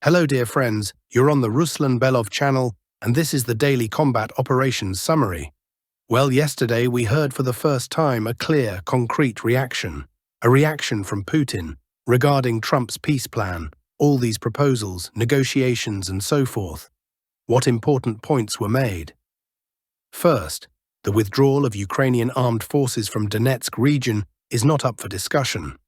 Hello dear friends, you're on the Ruslan Belov channel, and this is the Daily Combat Operations Summary. Well, yesterday we heard for the first time a clear, concrete reaction. A reaction from Putin regarding Trump's peace plan, all these proposals, negotiations and so forth. What important points were made? First, the withdrawal of Ukrainian armed forces from Donetsk region is not up for discussion.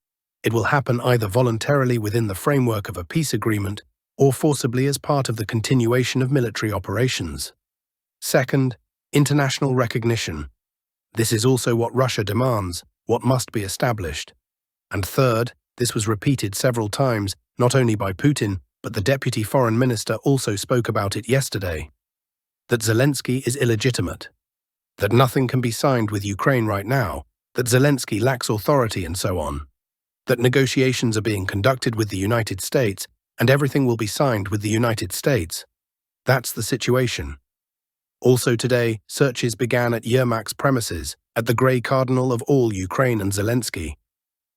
It will happen either voluntarily within the framework of a peace agreement or forcibly as part of the continuation of military operations. Second, international recognition. This is also what Russia demands, what must be established. And third, this was repeated several times, not only by Putin, but the deputy foreign minister also spoke about it yesterday. That Zelensky is illegitimate. That nothing can be signed with Ukraine right now. That Zelensky lacks authority and so on. That negotiations are being conducted with the United States and everything will be signed with the United States. That's the situation. Also today, searches began at Yermak's premises, at the Grey Cardinal of all Ukraine and Zelensky.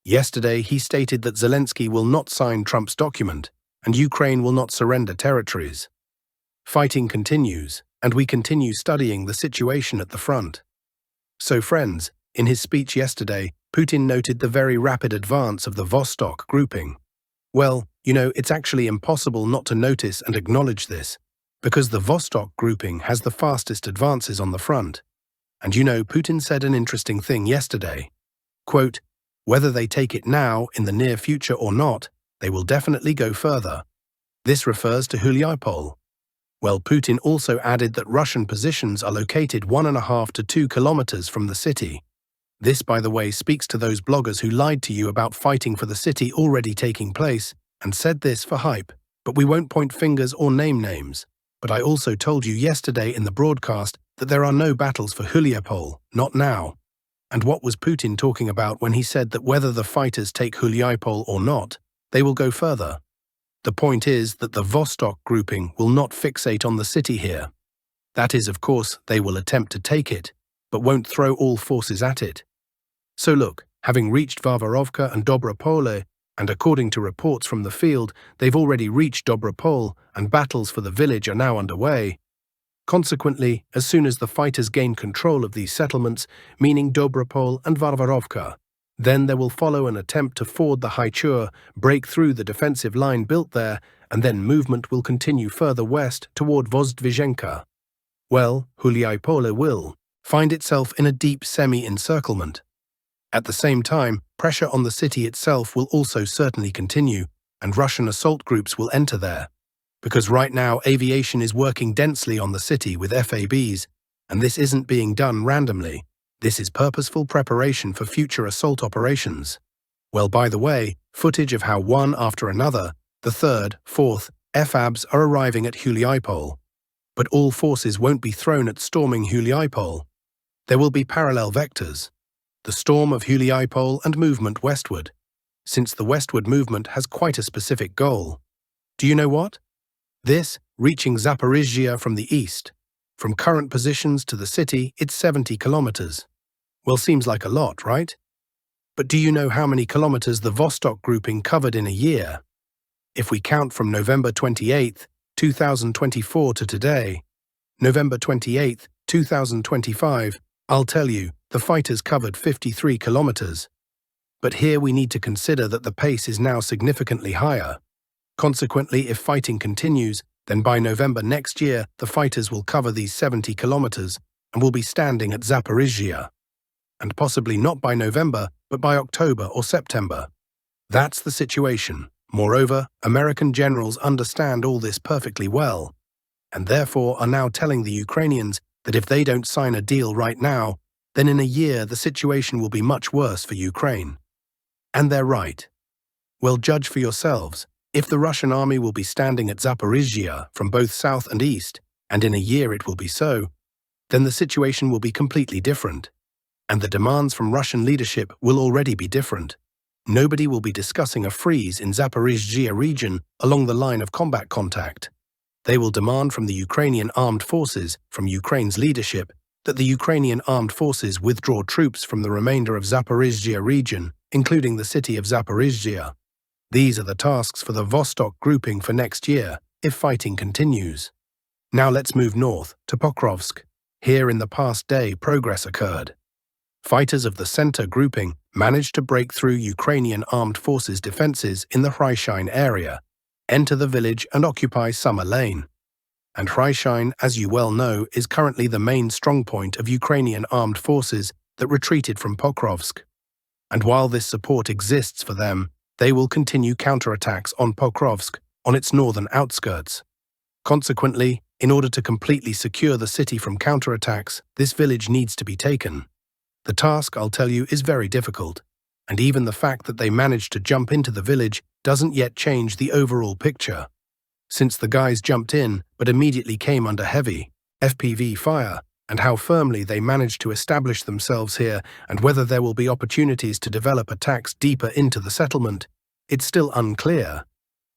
Yesterday, he stated that Zelensky will not sign Trump's document, and Ukraine will not surrender territories. Fighting continues, and we continue studying the situation at the front. So friends, in his speech yesterday, Putin noted the very rapid advance of the Vostok grouping. Well, it's actually impossible not to notice and acknowledge this, because the Vostok grouping has the fastest advances on the front. And Putin said an interesting thing yesterday. Quote, whether they take it now, in the near future or not, they will definitely go further. This refers to Huliapol. Well, Putin also added that Russian positions are located 1.5 to 2 kilometers from the city. This, by the way, speaks to those bloggers who lied to you about fighting for the city already taking place, and said this for hype. But we won't point fingers or name names. But I also told you yesterday in the broadcast that there are no battles for Huliapol, not now. And what was Putin talking about when he said that whether the fighters take Huliapol or not, they will go further? The point is that the Vostok grouping will not fixate on the city here. That is, of course, they will attempt to take it, but won't throw all forces at it. So look, having reached Varvarovka and Dobropole, and according to reports from the field, they've already reached Dobropole, and battles for the village are now underway. Consequently, as soon as the fighters gain control of these settlements, meaning Dobropole and Varvarovka, then there will follow an attempt to ford the Haichur, break through the defensive line built there, and then movement will continue further west toward Vozdvizhenka. Well, Huliapole will find itself in a deep semi-encirclement. At the same time, pressure on the city itself will also certainly continue, and Russian assault groups will enter there. Because right now aviation is working densely on the city with FABs, and this isn't being done randomly. This is purposeful preparation for future assault operations. Well, by the way, footage of how one after another, the third, fourth, FABs are arriving at Huliapol. But all forces won't be thrown at storming Huliapol. There will be parallel vectors. The storm of Huliapol and movement westward, since the westward movement has quite a specific goal. Do you know what? This, reaching Zaporizhzhia from the east. From current positions to the city, it's 70 kilometers. Well, seems like a lot, right? But do you know how many kilometers the Vostok grouping covered in a year? If we count from November 28, 2024 to today, November 28, 2025, I'll tell you, the fighters covered 53 kilometers. But here we need to consider that the pace is now significantly higher. Consequently, if fighting continues, then by November next year, the fighters will cover these 70 kilometers and will be standing at Zaporizhzhia. And possibly not by November, but by October or September. That's the situation. Moreover, American generals understand all this perfectly well, and therefore are now telling the Ukrainians that if they don't sign a deal right now, then in a year the situation will be much worse for Ukraine. And they're right. Well, judge for yourselves. If the Russian army will be standing at Zaporizhzhia from both south and east, and in a year it will be so, then the situation will be completely different. And the demands from Russian leadership will already be different. Nobody will be discussing a freeze in Zaporizhzhia region along the line of combat contact. They will demand from the Ukrainian armed forces, from Ukraine's leadership, that the Ukrainian armed forces withdraw troops from the remainder of Zaporizhzhia region, including the city of Zaporizhzhia. These are the tasks for the Vostok grouping for next year, if fighting continues. Now let's move north, to Pokrovsk. Here in the past day, progress occurred. Fighters of the center grouping managed to break through Ukrainian armed forces' defenses in the Hryshine area, enter the village and occupy Summer Lane. And Hryshine, as you well know, is currently the main strongpoint of Ukrainian armed forces that retreated from Pokrovsk. And while this support exists for them, they will continue counterattacks on Pokrovsk on its northern outskirts. Consequently, in order to completely secure the city from counterattacks, this village needs to be taken. The task, I'll tell you, is very difficult, and even the fact that they managed to jump into the village doesn't yet change the overall picture. Since the guys jumped in but immediately came under heavy FPV fire, and how firmly they managed to establish themselves here and whether there will be opportunities to develop attacks deeper into the settlement, it's still unclear.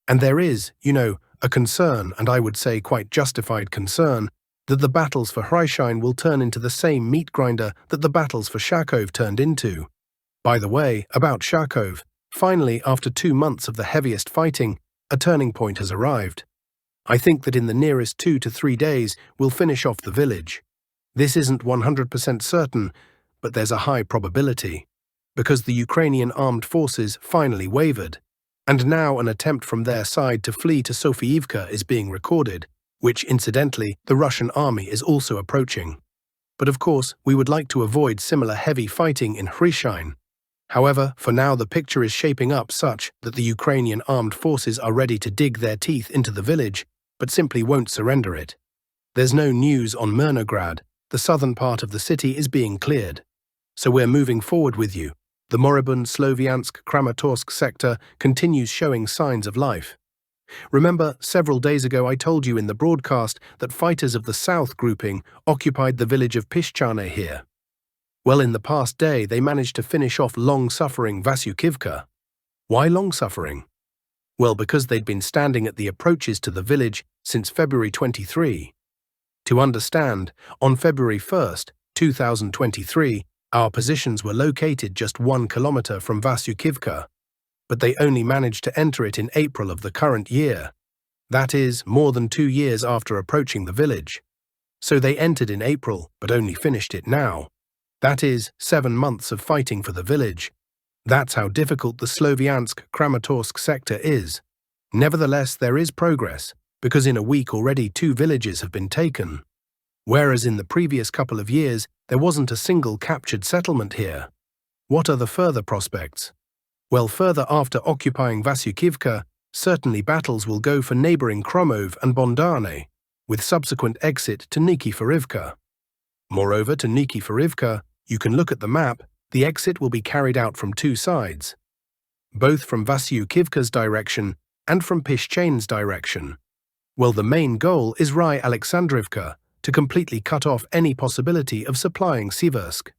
And there is, a concern, and I would say quite justified concern, that the battles for Hryshine will turn into the same meat grinder that the battles for Kharkov turned into. By the way, about Kharkov, finally, after 2 months of the heaviest fighting, a turning point has arrived. I think that in the nearest 2 to 3 days, we'll finish off the village. This isn't 100% certain, but there's a high probability, because the Ukrainian armed forces finally wavered, and now an attempt from their side to flee to Sofiivka is being recorded, which, incidentally, the Russian army is also approaching. But of course, we would like to avoid similar heavy fighting in Hryshine. However, for now the picture is shaping up such that the Ukrainian armed forces are ready to dig their teeth into the village, but simply won't surrender it. There's no news on Mirnograd. The southern part of the city is being cleared. So we're moving forward with you. The moribund Sloviansk-Kramatorsk sector continues showing signs of life. Remember, several days ago I told you in the broadcast that fighters of the South grouping occupied the village of Pischane here. Well, in the past day they managed to finish off long-suffering Vasyukivka. Why long-suffering? Well, because they'd been standing at the approaches to the village since February 23. To understand, on February 1st, 2023, our positions were located just 1 kilometer from Vasyukivka, but they only managed to enter it in April of the current year. That is, more than 2 years after approaching the village. So they entered in April, but only finished it now. That is, 7 months of fighting for the village. That's how difficult the Sloviansk-Kramatorsk sector is. Nevertheless, there is progress, because in a week already 2 villages have been taken. Whereas in the previous couple of years, there wasn't a single captured settlement here. What are the further prospects? Well, further after occupying Vasyukivka, certainly battles will go for neighboring Kromov and Bondane, with subsequent exit to Nikiforivka. Moreover, to Nikiforivka, you can look at the map, the exit will be carried out from 2 sides, both from Vasyukivka's direction and from Pishchane's direction. Well, the main goal is Rai Alexandrivka, to completely cut off any possibility of supplying Siversk.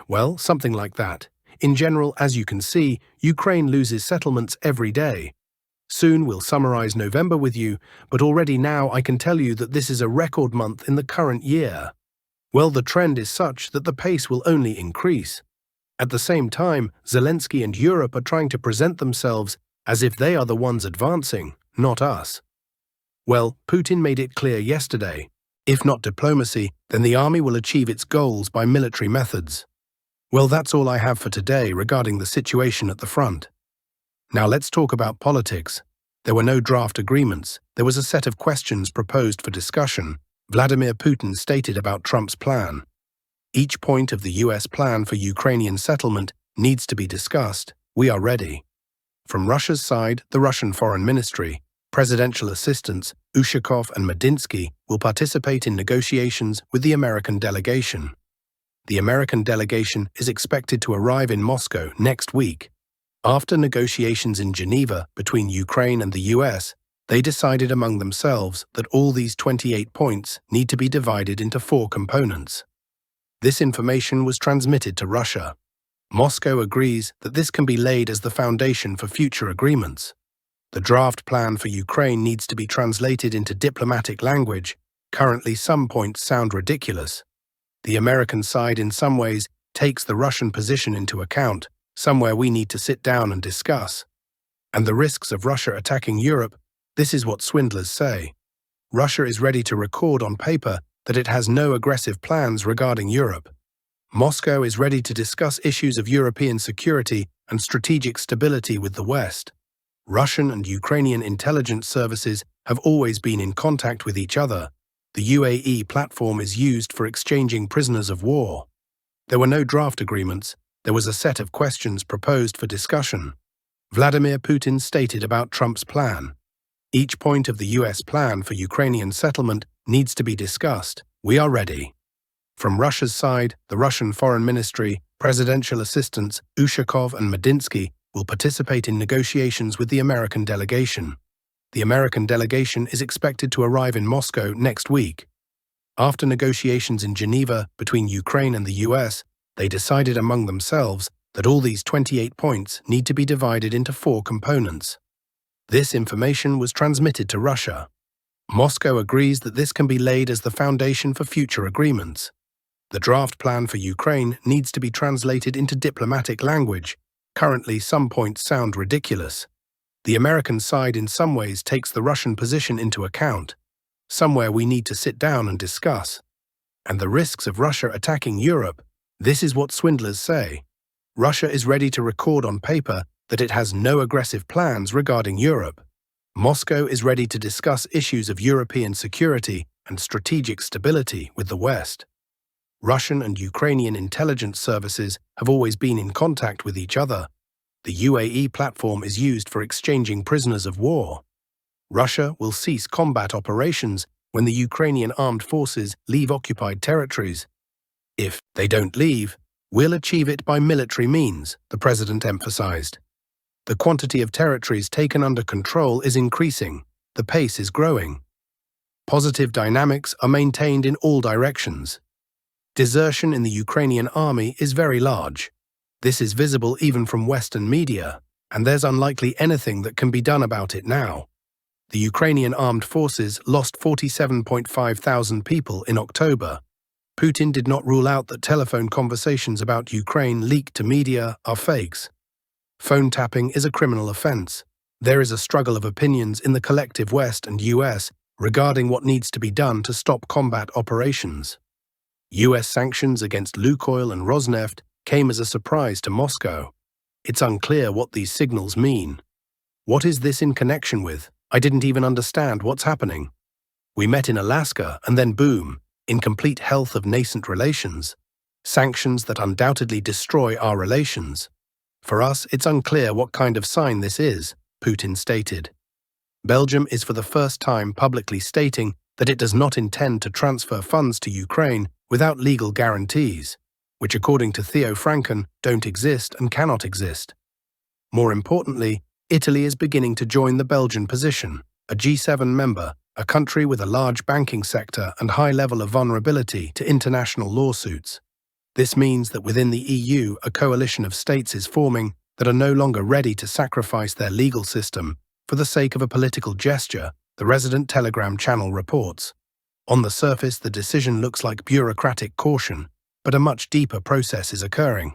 Well, something like that. In general, as you can see, Ukraine loses settlements every day. Soon we'll summarize November with you, but already now I can tell you that this is a record month in the current year. Well, the trend is such that the pace will only increase. At the same time, Zelensky and Europe are trying to present themselves as if they are the ones advancing, not us. Well, Putin made it clear yesterday. If not diplomacy, then the army will achieve its goals by military methods. Well, that's all I have for today regarding the situation at the front. Now let's talk about politics. There were no draft agreements. There was a set of questions proposed for discussion. Vladimir Putin stated about Trump's plan. Each point of the US plan for Ukrainian settlement needs to be discussed. We are ready. From Russia's side, the Russian Foreign Ministry, presidential assistants Ushakov and Medinsky will participate in negotiations with the American delegation. The American delegation is expected to arrive in Moscow next week. After negotiations in Geneva between Ukraine and the US, they decided among themselves that all these 28 points need to be divided into 4 components. This information was transmitted to Russia. Moscow agrees that this can be laid as the foundation for future agreements. The draft plan for Ukraine needs to be translated into diplomatic language. Currently, some points sound ridiculous. The American side in some ways takes the Russian position into account, somewhere we need to sit down and discuss. And the risks of Russia attacking Europe, this is what swindlers say. Russia is ready to record on paper that it has no aggressive plans regarding Europe. Moscow is ready to discuss issues of European security and strategic stability with the West. Russian and Ukrainian intelligence services have always been in contact with each other. The UAE platform is used for exchanging prisoners of war. There were no draft agreements. There was a set of questions proposed for discussion. Vladimir Putin stated about Trump's plan. Each point of the US plan for Ukrainian settlement needs to be discussed. We are ready. From Russia's side, the Russian Foreign Ministry, presidential assistants Ushakov and Medinsky will participate in negotiations with the American delegation. The American delegation is expected to arrive in Moscow next week. After negotiations in Geneva between Ukraine and the US, they decided among themselves that all these 28 points need to be divided into 4 components. This information was transmitted to Russia. Moscow agrees that this can be laid as the foundation for future agreements. The draft plan for Ukraine needs to be translated into diplomatic language. Currently, some points sound ridiculous. The American side in some ways takes the Russian position into account. Somewhere we need to sit down and discuss. And the risks of Russia attacking Europe, this is what swindlers say. Russia is ready to record on paper that it has no aggressive plans regarding Europe. Moscow is ready to discuss issues of European security and strategic stability with the West. Russian and Ukrainian intelligence services have always been in contact with each other. The UAE platform is used for exchanging prisoners of war. Russia will cease combat operations when the Ukrainian armed forces leave occupied territories. If they don't leave, we'll achieve it by military means, the president emphasized. The quantity of territories taken under control is increasing. The pace is growing. Positive dynamics are maintained in all directions. Desertion in the Ukrainian army is very large. This is visible even from Western media, and there's unlikely anything that can be done about it now. The Ukrainian armed forces lost 47.5 thousand people in October. Putin did not rule out that telephone conversations about Ukraine leaked to media are fakes. Phone tapping is a criminal offense. There is a struggle of opinions in the collective West and US regarding what needs to be done to stop combat operations. US sanctions against Lukoil and Rosneft came as a surprise to Moscow. It's unclear what these signals mean. What is this in connection with? I didn't even understand what's happening. We met in Alaska and then boom, in complete health of nascent relations. Sanctions that undoubtedly destroy our relations. For us, it's unclear what kind of sign this is, Putin stated. Belgium is for the first time publicly stating that it does not intend to transfer funds to Ukraine without legal guarantees, which according to Theo Franken don't exist and cannot exist. More importantly, Italy is beginning to join the Belgian position, a G7 member, a country with a large banking sector and high level of vulnerability to international lawsuits. This means that within the EU, a coalition of states is forming that are no longer ready to sacrifice their legal system for the sake of a political gesture, the resident Telegram channel reports. On the surface, the decision looks like bureaucratic caution, but a much deeper process is occurring.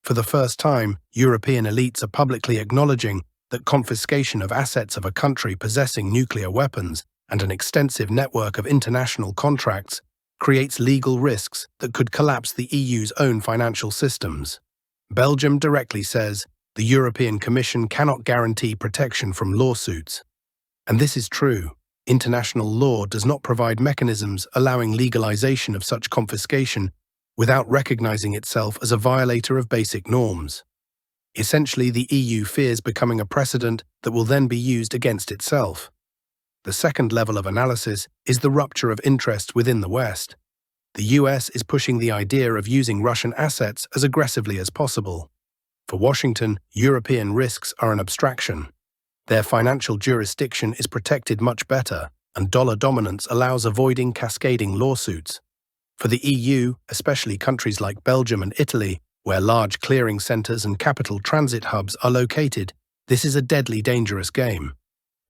For the first time, European elites are publicly acknowledging that confiscation of assets of a country possessing nuclear weapons and an extensive network of international contracts creates legal risks that could collapse the EU's own financial systems. Belgium directly says the European Commission cannot guarantee protection from lawsuits. And this is true. International law does not provide mechanisms allowing legalization of such confiscation without recognizing itself as a violator of basic norms. Essentially, the EU fears becoming a precedent that will then be used against itself. The second level of analysis is the rupture of interest within the West. The US is pushing the idea of using Russian assets as aggressively as possible. For Washington, European risks are an abstraction. Their financial jurisdiction is protected much better, and dollar dominance allows avoiding cascading lawsuits. For the EU, especially countries like Belgium and Italy, where large clearing centers and capital transit hubs are located, this is a deadly dangerous game.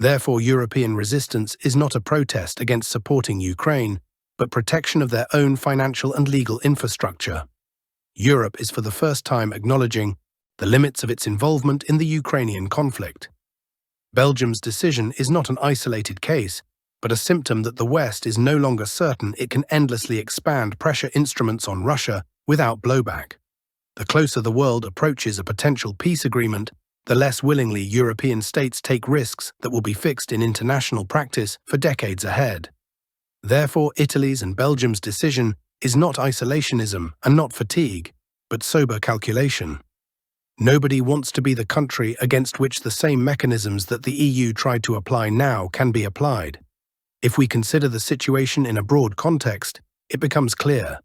Therefore, European resistance is not a protest against supporting Ukraine, but protection of their own financial and legal infrastructure. Europe is for the first time acknowledging the limits of its involvement in the Ukrainian conflict. Belgium's decision is not an isolated case, but a symptom that the West is no longer certain it can endlessly expand pressure instruments on Russia without blowback. The closer the world approaches a potential peace agreement, the less willingly European states take risks that will be fixed in international practice for decades ahead. Therefore, Italy's and Belgium's decision is not isolationism and not fatigue, but sober calculation. Nobody wants to be the country against which the same mechanisms that the EU tried to apply now can be applied. If we consider the situation in a broad context, it becomes clear.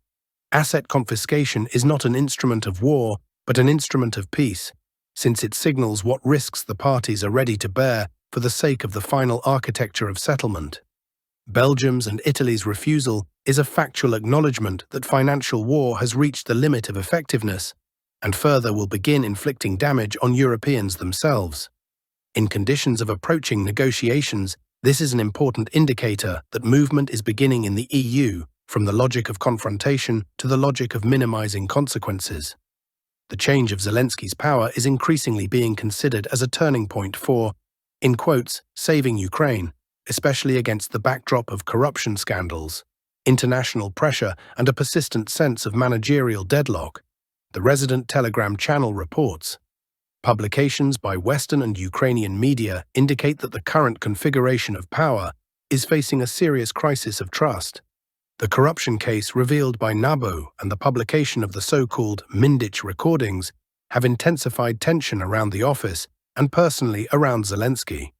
Asset confiscation is not an instrument of war, but an instrument of peace, since it signals what risks the parties are ready to bear for the sake of the final architecture of settlement. Belgium's and Italy's refusal is a factual acknowledgement that financial war has reached the limit of effectiveness, and further will begin inflicting damage on Europeans themselves. In conditions of approaching negotiations, this is an important indicator that movement is beginning in the EU, from the logic of confrontation to the logic of minimizing consequences. The change of Zelensky's power is increasingly being considered as a turning point for, in quotes, saving Ukraine, especially against the backdrop of corruption scandals, international pressure, and a persistent sense of managerial deadlock, the Resident Telegram channel reports. Publications by Western and Ukrainian media indicate that the current configuration of power is facing a serious crisis of trust. The corruption case revealed by NABU and the publication of the so-called Mindich recordings have intensified tension around the office and personally around Zelensky.